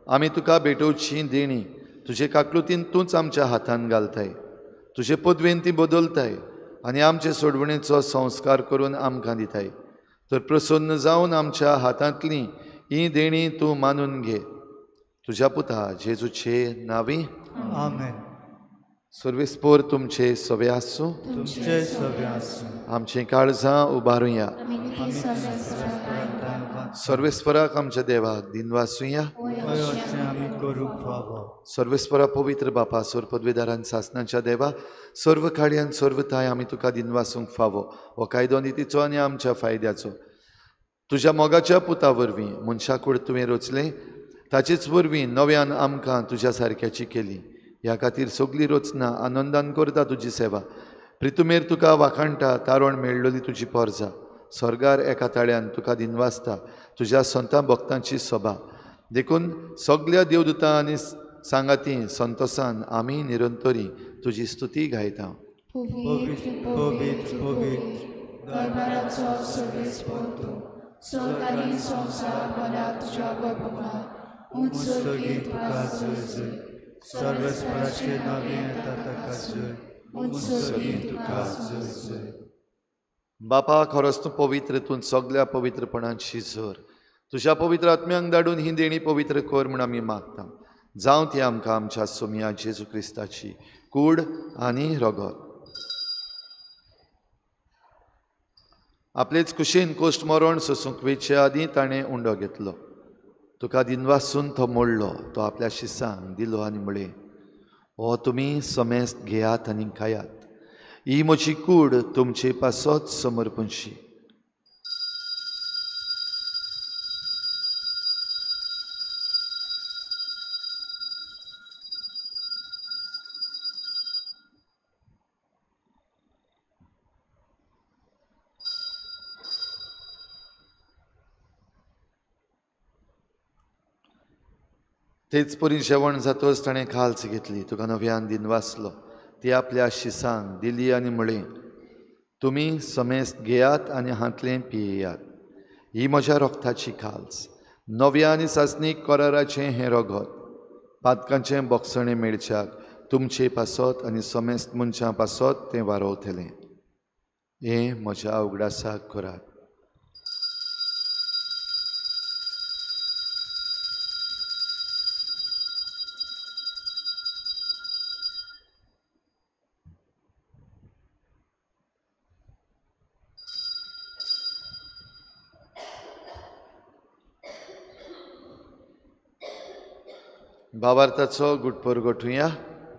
आमी तुका भेटोवची देणी तुजे काकलुतीन तूंच आमच्या हातान घालताय. तुजे पदवेन ती बदलताय आनी आमचे सोडवणेचो संस्कार करून आमकां दिताय. तर प्रसन्न जावन आमच्या हातांतली ही देणी तूं मानून घे. तुज्या पुता जेजूचे नांवी आमेन. सर्वेस्पोर तुमचे सवे आसूं. तुमचे सवे आसूं. आमची काळजां उबारुया. सर्वेस्पराक आमच्या देवाक दिनवासुया. आमी करूंक फावो. सर्वेस्परा पवित्र बापा सर्पद्वेदारान सासनाच्या देवा सर्व काळ्यान सर्वताय आमी तुका दिनवासूंक फावो हो कायदो नितीचो आनी आमच्या फायद्याचो. तुज्या मोगाच्या पुता वरवीं मनशा कूड तुवें रचलें ताचेच वरवीं नव्यान आमकां तुज्या सारक्याची केली. ह्या खातीर सगळीं रचना आनंदान करता तुजी सेवा. प्रितुमेर तुका वाखाणटा तारण मेळ्ळोली तुजी पोरजां. स्वर्गार एका ताळ्यान तुका दिनवासता तुज्या संतां भक्तांची सभा. देखून सगळ्या देवदूतां आनी सांगाती संतोसान आमी निरंतरी तुजी स्तुती गायता. पवित्र पवित्र पवित्र दरबाराचो सर्वेस्पोर तूं. स्वर्ग आनी संवसार मला तुज्या वैभवान उंच गीत तुका जय जय. सर्वेस्पराचे नांवे येता ताका जय. उंच गीत तुका जय जय. बापा खरोच तूं पवित्र तूं सगळ्या पवित्रपणांची झर. तुज्या पवित्र आत्म्यांक धाडून ही देणी पवित्र कर म्हूण आमी मागता. जावं ती आमकां आमच्या सोमया जेजू क्रिस्ताची कूड आनी रगत. आपलेच कुशीन कोश्ट मरण सोसूंक वेचे आदीं ताणें उंडो घेतलो. तुका दिनवासून तो मोडलो. तो आपल्या शिसांक दिलो आनी म्हळें, हो तुमी समेस्त घेयात आनी खायात. ही म्हजी कूड तुमचे पासत समर्पणशी. तेच परी जेवण जातच ताणें खालच घेतली. तुका नव्यान दिनवासलो. ती आपल्या शिसांक दिली आनी म्हळें, तुमी समेस्त घेयात आनी हातलें पियेयात. ही म्हज्या रोगताची खालस. नव्या आनी सासणीक कराराचें हें रगत. पातकांचें बोगसणें मेळच्याक तुमचे पासत आनी समेस्त मनशां पासत तें वारोवतलें. हें म्हज्या उगडासाक करात. भावार्थाचो गुटपर गोठुया.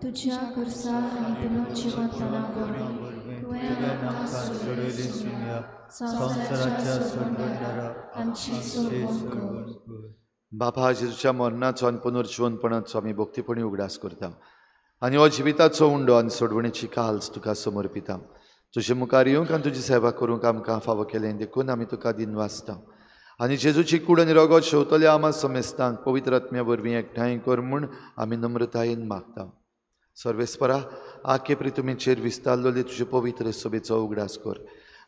तुझ्या करसार आनी तुला जिवंतपणा करून तुवें आमकां सोडयली सुन्या संवसाराच्या सोडवणदारा आमची सोडवण कर. बापा जेजूच्या मरणाचो आनी पुनर्जीवनपणाचो आमी भक्तीपणी उगडास करता आनी हो जिविताचो उंडो आनी सोडवणेची काल्स तुका समर्पिता. तुजे मुखार येवंक आनी तुजी सेवा करूंक आमकां फावो केलें देखून आमी तुका दिनवासता. आनी जेजूची कूड आनी रगत शेवतल्या आमा समेस्तांक पवित्र आत्म्या वरवीं एकठांय कर म्हूण आमी नम्रतायेन मागता. सर्वेस्परा आखे प्रितुमेचेर विस्तारलोले तुजे पवित्र सभेचो उगडास कर.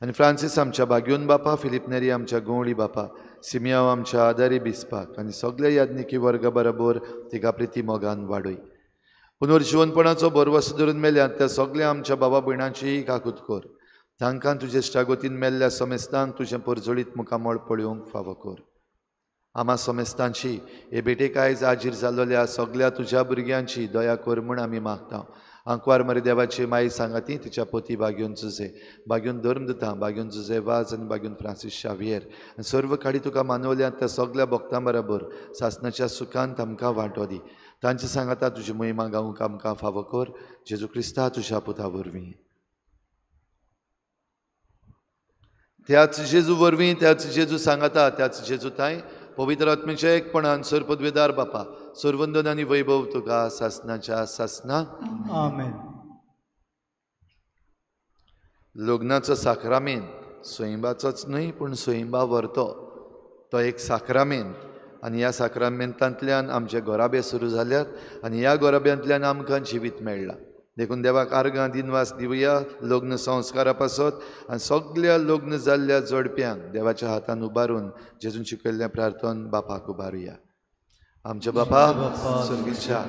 आनी फ्रांसीस आमच्या बाग्योन बापा, फिलीप नेरी आमच्या गवळी बापा, सिमियाव आमच्या आदारी बिस्पाक आनी सगळे याज्ञिकी वर्गा बरोबर तिका प्रिती मोगान वाडय. पुनर्जीवनपणाचो बरवस धरून मेल्यात त्या सगळ्या आमच्या बाबा भयणांची काकूत कर. तांकां तुजे श्टागोतीन मेल्ल्या समेस्तांक तुजें परजळीत मुखामळ पळोवंक फावो कर. आमा समेस्तांची हे बेटेक आयज आजीर जाल्ल्या सगळ्या तुज्या भुरग्यांची दया कर म्हूण आमी मागता. आंकवार मरे देवाची माई सांगाती तिच्या पोती बाग्योन जुजे, बाग्योन धर्मदता, बाग्योन जुजे वाज आनी बाग्योन फ्रांसीस शावियर आनी सर्व काडी तुका मानवल्यात त्या सगळ्या भक्तां बरोबर सासणाच्या सुखांत आमकां वांटो दी. तांची सांगाता तुजी महिमा गावूंक आमकां फावो कर. जेजू क्रिस्ता तुज्या पुता वरवीं. त्याच जेजू वरवीं, त्याच जेजू सांगाता, त्याच जेजू ताई पवित्र आत्मेच्या एकपणान सरपदवेदार बापा, सर्वंदन आनी वैभव तुका सासणाच्या सासणाक. आमेन. लग्नाचो साक्रामेंत स्वयंबाचोच न्हय पूण स्वयंबा व्हरतो तो एक साक्रामेंत आनी ह्या साक्रामेंतांतल्यान आमचे गोराबे सुरू जाल्यात आनी ह्या गोराब्यांतल्यान आमकां जिवीत मेळ्ळां. देखून देवाक आर्गां दिनवास दिवया लग्न संस्कारा पासत आनी सगळ्या लग्न जाल्ल्या जोडप्यांक देवाच्या हातान उबारून जेजून शिकयल्लें प्रार्थन बापाक उबारुया. आमच्या बापा स्वर्गीच्या,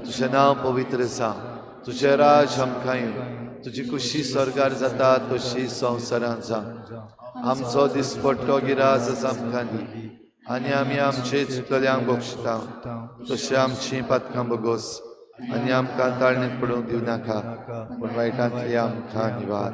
तुजें नांव पवित्र जावं, तुजें राज आमकां येवं, तुजी खुशी स्वर्गार जाता तशी संवसारांत जावं. आमचो दिसपट्टो गिराज आमकां दी आनी आमी आमचे चुकल्यांक बक्षिता तशें आमची पातकां बगोस आनी आमकां ताळणेंत पडूंक दिवं नाका पूण वायटांतली आमकां निवार.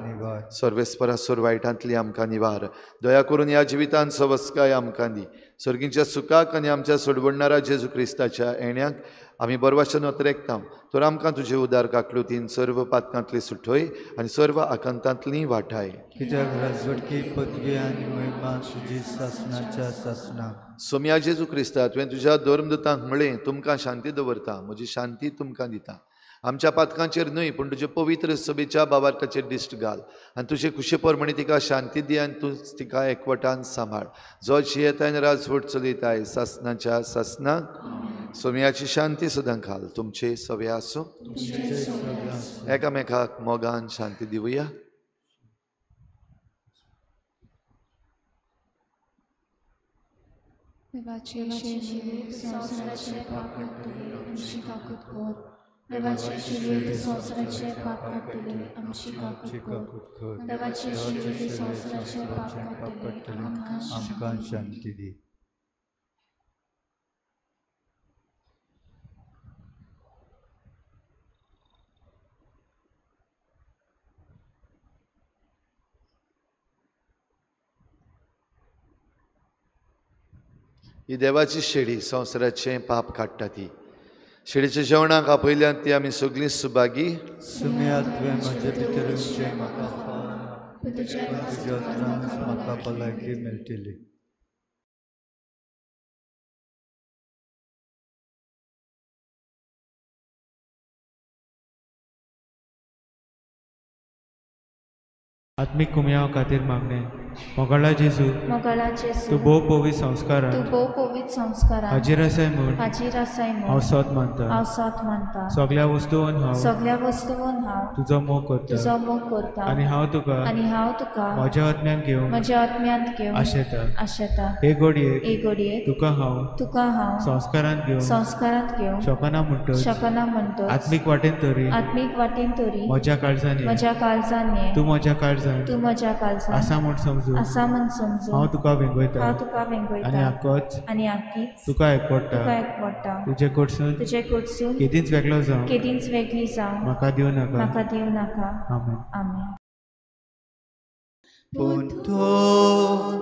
सर्वेस्परा सोर वायटांतली आमकां निवार. दया करून ह्या जिवितांत सवस्काय आमकां दी. सर्गींच्या सुखाक आनी आमच्या सोडवडणाऱ्या जेजू क्रिस्ताच्या येण्याक आमी बरवाशेन वतरेकता. तर आमकां तुजे उदार काकलुतीन सर्व पातकांतली सुटय आनी सर्व आकांतांतली वाटाय. कित्याक राजवटकी पदवी आनी महिमा तुजी सासणाच्या सासणाक. सोम्या जेजू क्रिस्ता तुवें तुज्या धर्मदूतांक म्हळें तुमकां शांती दवरता, म्हजी शांती तुमकां दिता. आमच्या पातकांचेर न्हय पूण तुजे पवित्र सभेच्या बाबार्काचेर दिश्ट घाल आनी तुजे खुशे परमणी तिका शांती दी आनी तूं तिका एकवटान सांबाळ. जो जियेताय राजवट चलयताय सासणाच्या सासणाक. सोम्याची शांती सदां घाल. तुमचे सवे आसूं. एकामेकाक मोगान शांती दिवया. देवाचे शिवे संवसाराचे पाप काडटले आमची काकूत कर. देवाचे शिवे संवसाराचे पाप काडटले आमची काकूत कर. देवाचे शिवे संवसाराचे पाप काडटले आमकां शांती दी. ही देवाची शेळी संवसाराचें पाप काडटा ती. शेळीच्या जेवणाक आपयल्यात ती आमी सगळीं सुभागी. सुम्या तुवें म्हजे भितर म्हाका तुज्या उतरांत म्हाका भलायकी मेळटली. आत्मिक कुमया खातीर मागणे. मोगाळा जेजू तूं भोव पवित्र संस्कारांत हाजीर आसाय म्हूण हांव सत मानता. सगळ्या वस्तूंत हांव तुजो मोग करता आनी हांव तुका म्हज्या आत्म्यान घेवन आशेता. हे घडयेक तुका हांव संस्कारांत घेवन शकना म्हणटच आत्मीक वाटेन तरी म्हज्या काळजांनी तूं म्हज्या काळजांत आसा म्हूण समजून हांव तुका वेंगयता आनी आख्खीच तुका एकवडटा. तुजे कडसून केदींच वेगळी जावं म्हाका दिवं नाका. आमेन. पूण तूं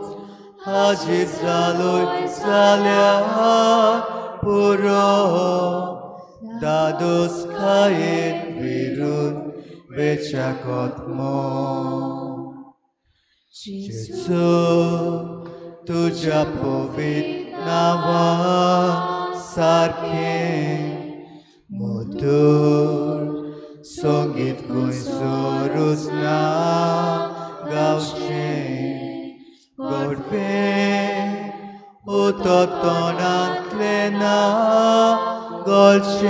हाजीर जालोय जाल्यार पुरो दादोसकायेन विरून बेचाकोत्मो. जेजू तुज्या पवित्र नांवान सारकें मधुर संगीत खंयसरूच ना गावचें. गोडवे 우토토난 나 걸치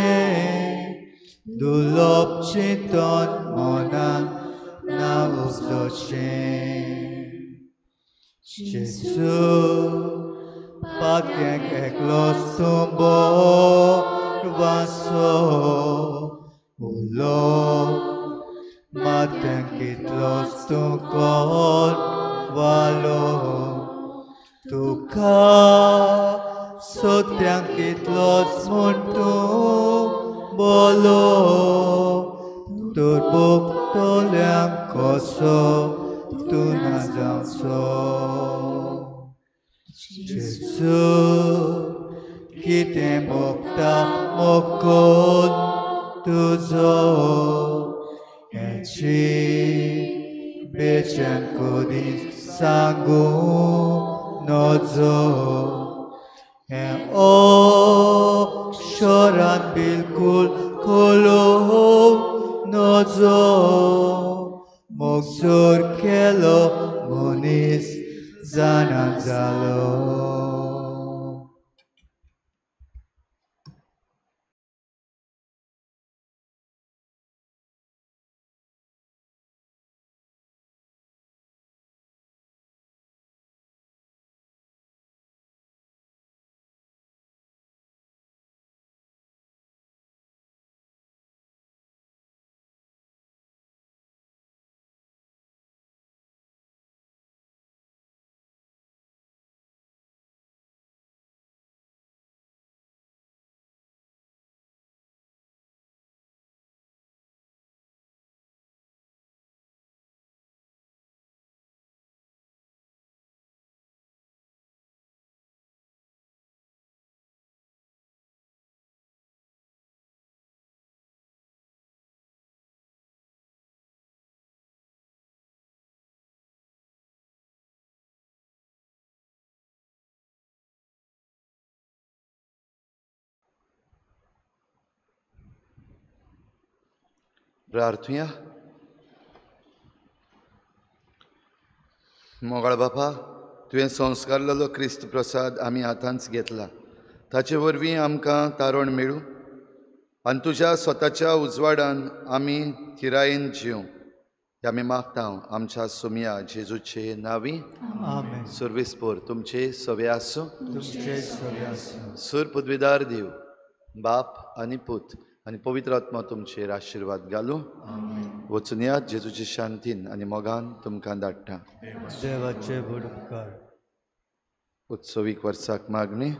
둘럽치던 모난 나 없어치 예수 밖에 eklos tumbor vaso ulo mateng kitlos tukot walo tuka sotyang kitlos muntu bolo turbuk tolyang koso tunazamso Jesu kita mokta mokon tuzo Echi bechen kodi sangu nozo o shoran bilkul kolo nozo moksur kelo monis zananzalo प्रार्थूया मोगाळ बापा तुवें संस्कारलेलो क्रिस्त प्रसाद आमी हातांत घेतला ताचे वरवीं आमकां तारण मेळूं आनी तुज्या स्वताच्या उजवाडान आमी थिरायेन जिवं हें आमी मागता आमच्या सोमया जेजूचे नांवी सर्वेस्पोर तुमचे सवे आसूं सूर पदवीदार देव बाप आनी पूत आनी पवित्र आत्मा तुमचेर आशिर्वाद घालूं वचून यात जेजूचे शांतीन आनी मोगान तुमकां धाडटा देवाचे उपकार उत्सवीक वर्साक मागणी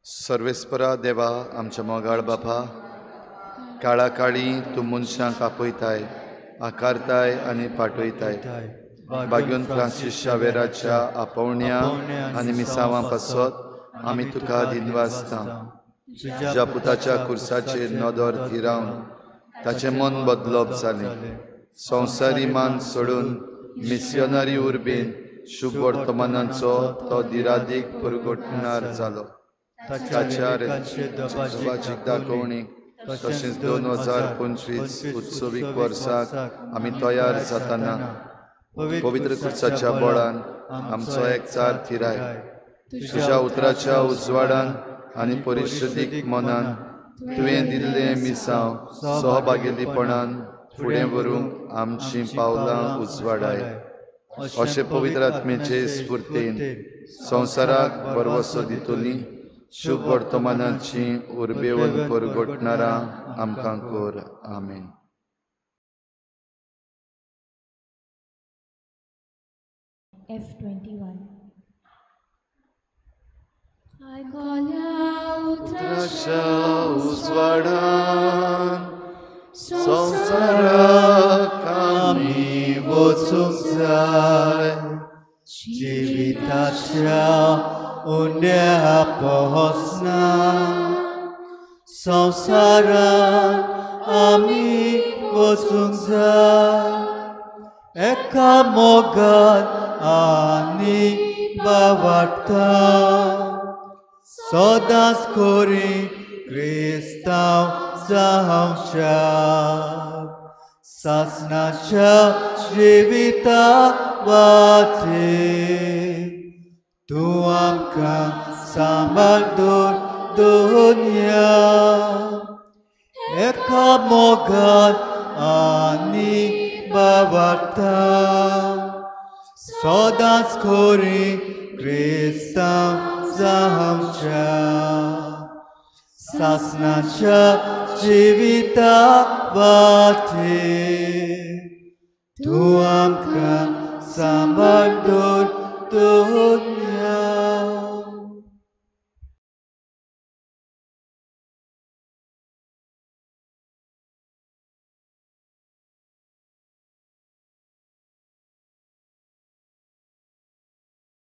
सर्वेस्परा देवा आमच्या मोगाळ बापा काळा काळी तूं मनशांक आपयताय आकारताय आनी पाठयताय बागून फ्रांसीस शावेराच्या आपोवण्या आनी मिसांवां पासत आमी तुका दिनवासता तुज्या पुताच्या कुर्साचेर नदर थिरावन ताचें मन बदलप जालें संवसारी मान सोडून मिशनरी उर्बेन शुभ वर्तमानाचो तो दिरादीक परगटणार जालो ताच्या जिवाचीक दाखोवणीक तशेंच 2025 उत्सवीक वर्साक आमी तयार जाताना पवित्र कुर्साच्या बोळान आमचो एकचार थिराय तुज्या उतराच्या उजवाडान आनी परिशुद्धीक मनान तुवें दिल्लें मिसांव सहभागिलीपणान फुडें व्हरूंक आमचीं पावलां उजवाडाय अशें पवित्र आत्मेचे स्फूर्तेन संवसाराक बरवसो दितली शुभ वर्तमानाची उर्बेवन परगटणारां आमकां कर आमेन. F21 आयकोल्या उतराच्या उजवाडान संवसाराक आमी वचूंक जाय जिविताच्या उंड्या पोसना संवसाराक आमी वचूंक जाय एका मोगान आनी बावार्ता सदांच कोरी क्रिस्तांव जावच्या सासणाच्या जिविता वाटे तूं आमकां सांबाळ दवर दुनिया एका मोगान आनी बाबार्था सदांच खोरी क्रिस्तांव जावच्या सासणाच्या जिविता वाटेर तूं आमकां सांबाळ दवर दुनिया